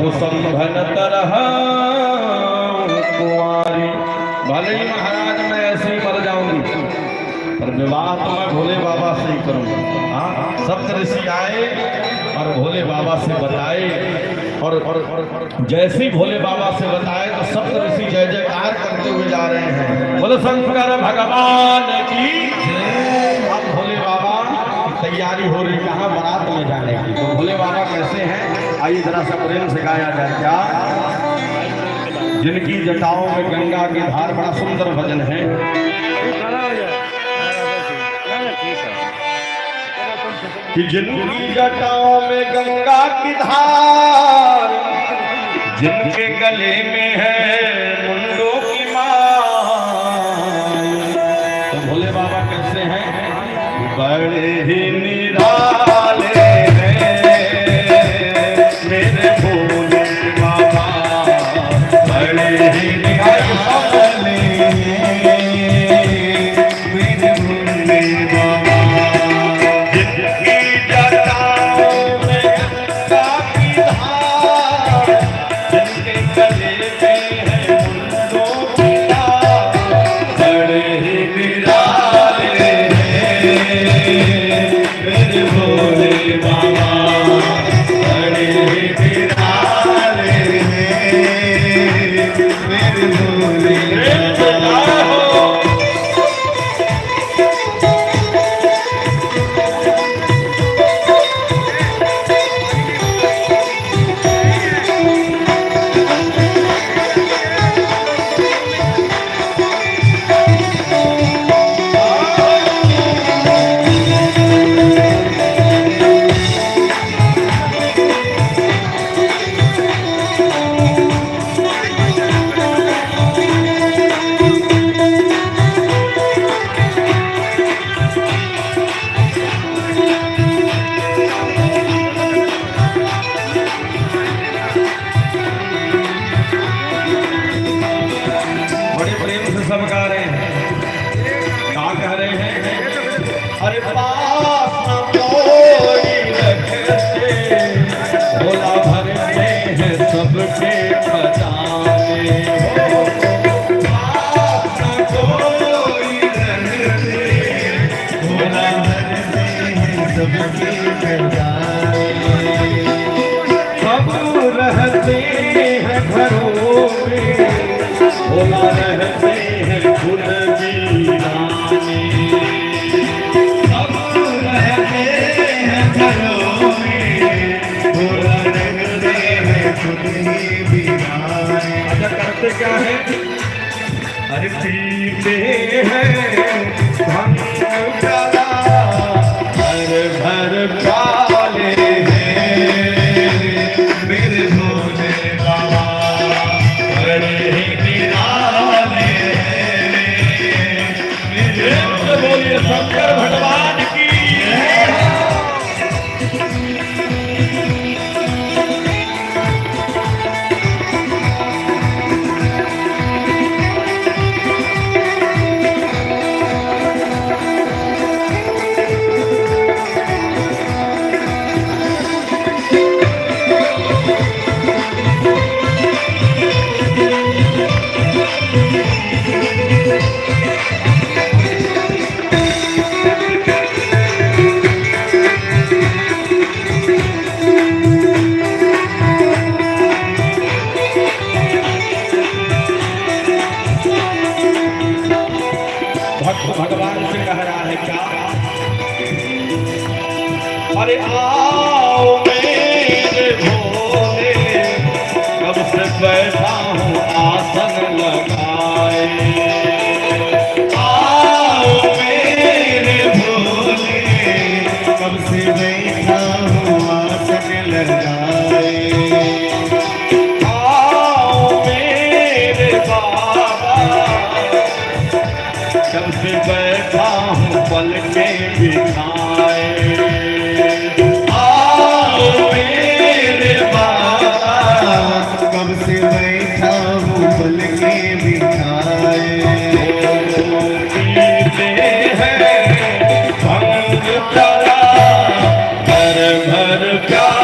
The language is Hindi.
प्रभु संभन तरह कुंवारी। भले ही महाराज मैं ऐसे ही मर जाऊंगी, पर विवाह तो मैं भोले बाबा से ही करूंगा। हाँ, सप्त ऋषि आए और भोले बाबा से बताए, और जैसे ही भोले बाबा से बताए तो सप्त ऋषि जय जयकार करते हुए जा रहे हैं। बोलो शंकर भगवान की जय। अब भोले बाबा की तैयारी हो रही कहाँ, बारात में जाने की। तो भोले बाबा कैसे हैं, आइए जरा सा प्रेम से गाया जाए। क्या जिनकी जटाओं में गंगा की धार, बड़ा सुंदर भजन है। कि जिनकी जटाओं में गंगा की धार, जिनके गले में है मुंडों की माल। तो भोले बाबा कैसे हैं, बड़े ही निराले हैं मेरे भोले बाबा, बड़े ही निराले मेरे भोले बाबा। सब गा रहे हैं, क्या कह रहे हैं, अरे पास न कोई रखते, भोला भरते हैं सबके खजाने। पास न कोई रखते, भोला भरते हैं सबके खजाने। सब रहते हैं घरों में, भोला रहते हैं खुद वीराने। सब रहते हैं घरों में, भोला रहते हैं खुद ही वीराने। अच्छा करते क्या है, अरे पीते हैं भंग प्याला, भर भर प्याले हैं मेरे भोले बाबा, बड़े ही निराले मेरे। बोलिए शंकर भगवान की। भगवान से कह रहा है क्या, अरे आओ मेरे भोले, कब से बैठा हूँ आसन लगाए।